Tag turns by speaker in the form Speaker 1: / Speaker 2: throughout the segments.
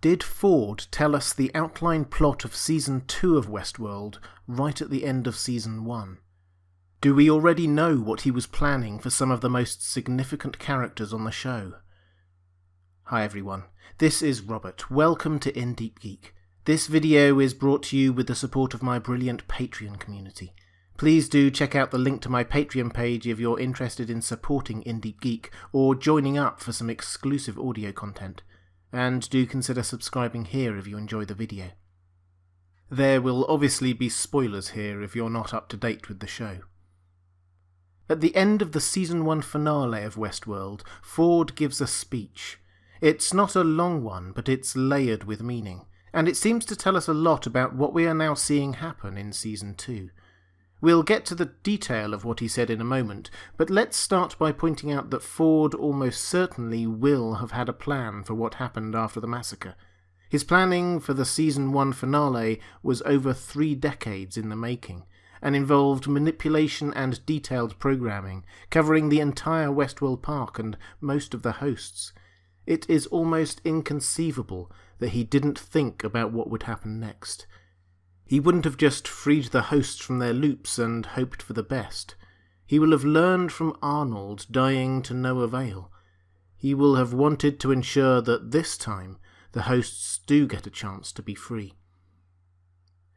Speaker 1: Did Ford tell us the outline plot of Season 2 of Westworld right at the end of Season 1? Do we already know what he was planning for some of the most significant characters on the show? Hi everyone, this is Robert. Welcome to Deep Geek. This video is brought to you with the support of my brilliant Patreon community. Please do check out the link to my Patreon page if you're interested in supporting Deep Geek or joining up for some exclusive audio content. And do consider subscribing here if you enjoy the video. There will obviously be spoilers here if you're not up to date with the show. At the end of the Season 1 finale of Westworld, Ford gives a speech. It's not a long one, but it's layered with meaning, and it seems to tell us a lot about what we are now seeing happen in Season 2. We'll get to the detail of what he said in a moment, but let's start by pointing out that Ford almost certainly will have had a plan for what happened after the massacre. His planning for the Season 1 finale was over 3 decades in the making, and involved manipulation and detailed programming, covering the entire Westworld park and most of the hosts. It is almost inconceivable that he didn't think about what would happen next. He wouldn't have just freed the hosts from their loops and hoped for the best. He will have learned from Arnold dying to no avail. He will have wanted to ensure that this time the hosts do get a chance to be free.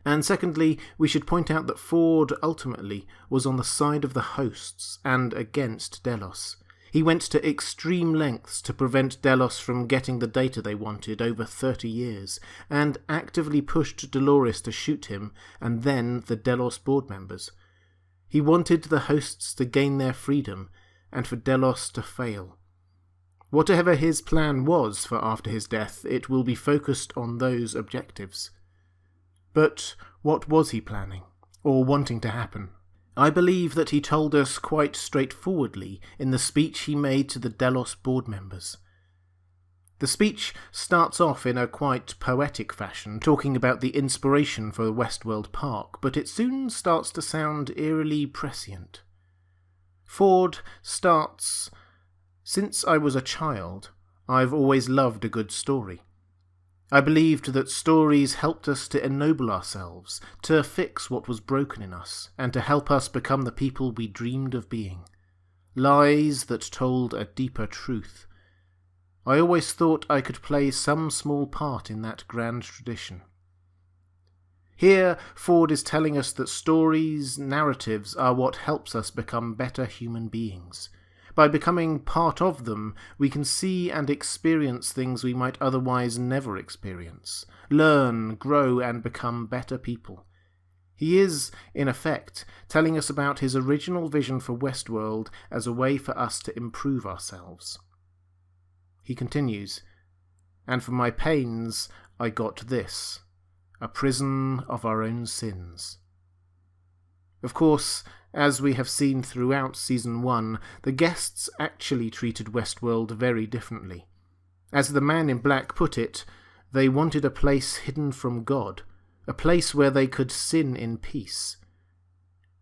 Speaker 1: And secondly, we should point out that Ford ultimately was on the side of the hosts and against Delos. He went to extreme lengths to prevent Delos from getting the data they wanted over 30 years, and actively pushed Dolores to shoot him and then the Delos board members. He wanted the hosts to gain their freedom, and for Delos to fail. Whatever his plan was for after his death, it will be focused on those objectives. But what was he planning, or wanting to happen? I believe that he told us quite straightforwardly in the speech he made to the Delos board members. The speech starts off in a quite poetic fashion, talking about the inspiration for the Westworld Park, but it soon starts to sound eerily prescient. Ford starts, "Since I was a child, I've always loved a good story. I believed that stories helped us to ennoble ourselves, to fix what was broken in us, and to help us become the people we dreamed of being. Lies that told a deeper truth. I always thought I could play some small part in that grand tradition." Here, Ford is telling us that stories, narratives, are what helps us become better human beings. By becoming part of them, we can see and experience things we might otherwise never experience, learn, grow, and become better people. He is, in effect, telling us about his original vision for Westworld as a way for us to improve ourselves. He continues, "And for my pains, I got this, a prison of our own sins." Of course, as we have seen throughout Season 1, the guests actually treated Westworld very differently. As the man in black put it, they wanted a place hidden from God, a place where they could sin in peace.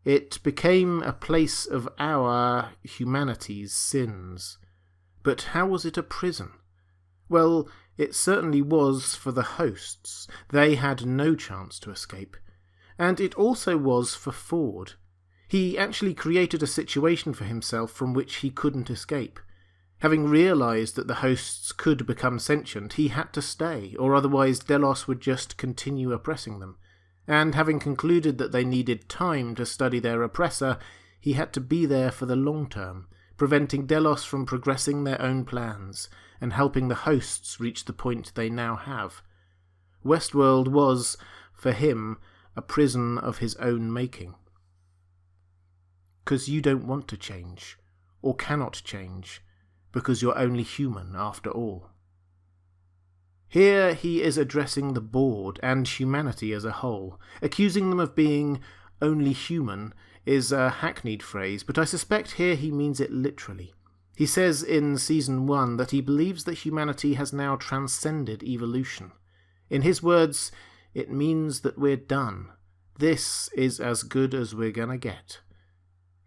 Speaker 1: It became a place of our, humanity's, sins. But how was it a prison? Well, it certainly was for the hosts. They had no chance to escape. And it also was for Ford. He actually created a situation for himself from which he couldn't escape. Having realised that the hosts could become sentient, he had to stay, or otherwise Delos would just continue oppressing them. And having concluded that they needed time to study their oppressor, he had to be there for the long term, preventing Delos from progressing their own plans, and helping the hosts reach the point they now have. Westworld was, for him, a prison of his own making. 'Cause you don't want to change, or cannot change, because you're only human after all. Here he is addressing the board and humanity as a whole. Accusing them of being only human is a hackneyed phrase, but I suspect here he means it literally. He says in Season 1 that he believes that humanity has now transcended evolution. In his words, it means that we're done. This is as good as we're gonna get.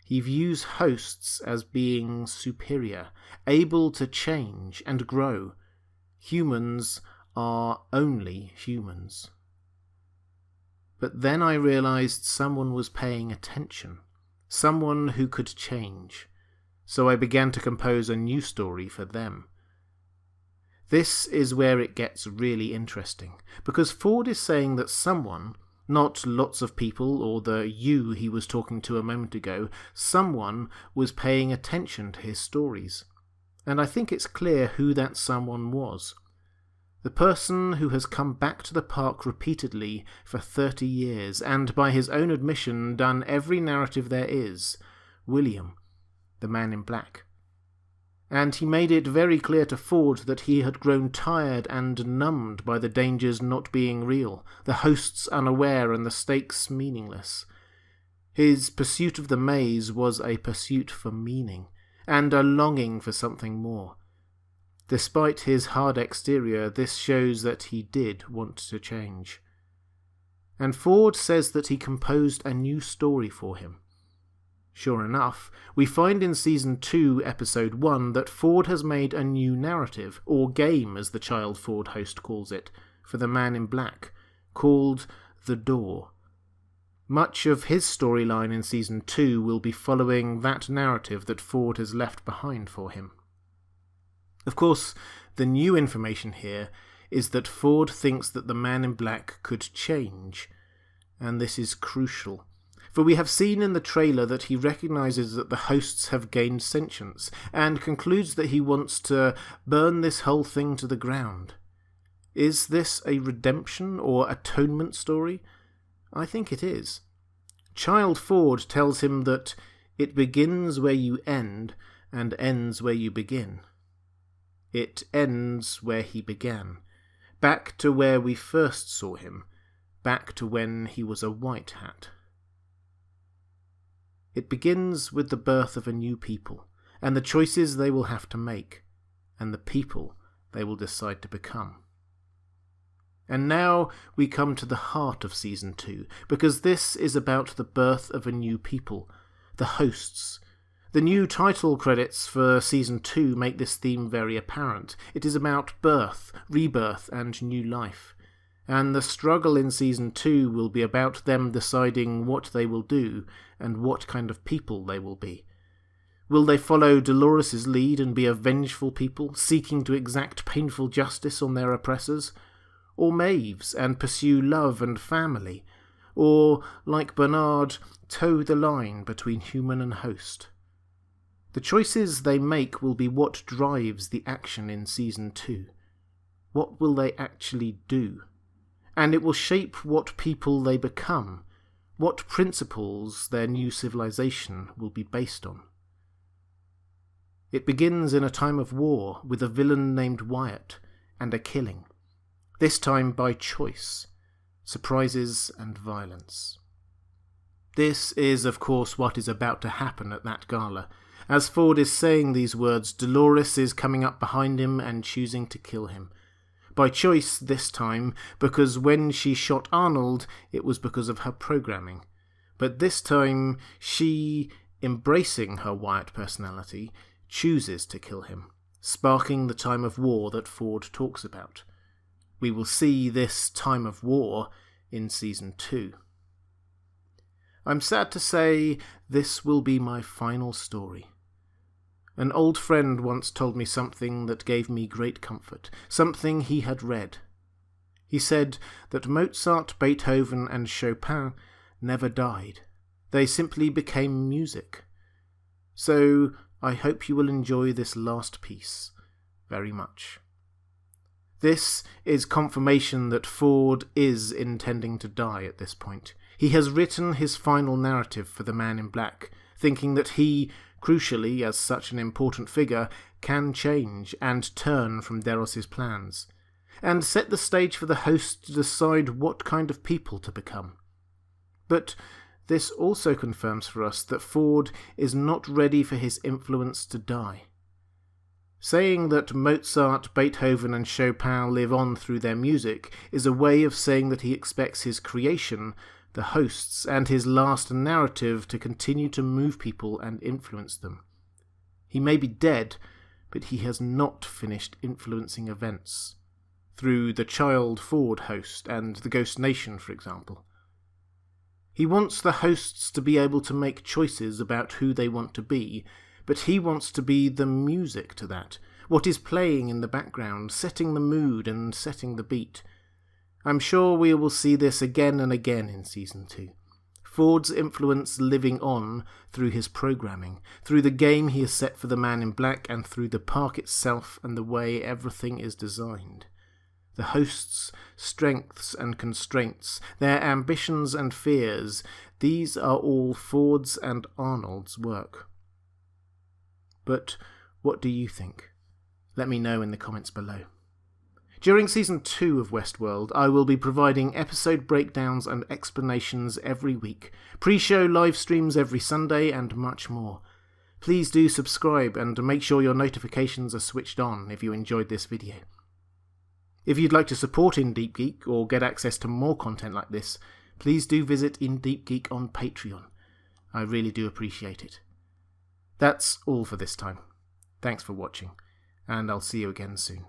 Speaker 1: He views hosts as being superior, able to change and grow. Humans are only humans. But then I realized someone was paying attention, someone who could change, so I began to compose a new story for them. This is where it gets really interesting, because Ford is saying that someone, not lots of people or the you he was talking to a moment ago, someone was paying attention to his stories. And I think it's clear who that someone was. The person who has come back to the park repeatedly for 30 years and, by his own admission, done every narrative there is, William, the man in black. And he made it very clear to Ford that he had grown tired and numbed by the dangers not being real, the hosts unaware and the stakes meaningless. His pursuit of the maze was a pursuit for meaning, and a longing for something more. Despite his hard exterior, this shows that he did want to change. And Ford says that he composed a new story for him. Sure enough, we find in Season 2, Episode 1, that Ford has made a new narrative, or game as the Child Ford host calls it, for the Man in Black, called The Door. Much of his storyline in Season 2 will be following that narrative that Ford has left behind for him. Of course, the new information here is that Ford thinks that the Man in Black could change, and this is crucial. For we have seen in the trailer that he recognises that the hosts have gained sentience, and concludes that he wants to burn this whole thing to the ground. Is this a redemption or atonement story? I think it is. Child Ford tells him that it begins where you end, and ends where you begin. It ends where he began, back to where we first saw him, back to when he was a white hat. It begins with the birth of a new people, and the choices they will have to make, and the people they will decide to become. And now we come to the heart of Season 2, because this is about the birth of a new people, the hosts. The new title credits for Season 2 make this theme very apparent. It is about birth, rebirth, and new life. And the struggle in Season 2 will be about them deciding what they will do and what kind of people they will be. Will they follow Dolores' lead and be a vengeful people, seeking to exact painful justice on their oppressors? Or Maeve's and pursue love and family? Or, like Bernard, toe the line between human and host? The choices they make will be what drives the action in Season 2. What will they actually do? And it will shape what people they become, what principles their new civilization will be based on. It begins in a time of war with a villain named Wyatt and a killing, this time by choice, surprises and violence. This is, of course, what is about to happen at that gala. As Ford is saying these words, Dolores is coming up behind him and choosing to kill him. By choice this time, because when she shot Arnold, it was because of her programming. But this time, she, embracing her Wyatt personality, chooses to kill him, sparking the time of war that Ford talks about. We will see this time of war in Season 2. I'm sad to say this will be my final story. An old friend once told me something that gave me great comfort, something he had read. He said that Mozart, Beethoven, and Chopin never died. They simply became music. So I hope you will enjoy this last piece very much. This is confirmation that Ford is intending to die at this point. He has written his final narrative for the Man in Black, thinking that he, crucially as such an important figure, can change and turn from Deros's plans, and set the stage for the host to decide what kind of people to become. But this also confirms for us that Ford is not ready for his influence to die. Saying that Mozart, Beethoven, and Chopin live on through their music is a way of saying that he expects his creation, the hosts, and his last narrative to continue to move people and influence them. He may be dead, but he has not finished influencing events. through the Child Ford host and the Ghost Nation, for example. He wants the hosts to be able to make choices about who they want to be, but he wants to be the music to that, what is playing in the background, setting the mood and setting the beat. I'm sure we will see this again and again in Season 2. Ford's influence living on through his programming, through the game he has set for the Man in Black, and through the park itself and the way everything is designed. The hosts' strengths and constraints, their ambitions and fears, these are all Ford's and Arnold's work. But what do you think? Let me know in the comments below. During Season 2 of Westworld, I will be providing episode breakdowns and explanations every week, pre-show live streams every Sunday, and much more. Please do subscribe and make sure your notifications are switched on if you enjoyed this video. If you'd like to support In Deep Geek or get access to more content like this, please do visit In Deep Geek on Patreon. I really do appreciate it. That's all for this time. Thanks for watching, and I'll see you again soon.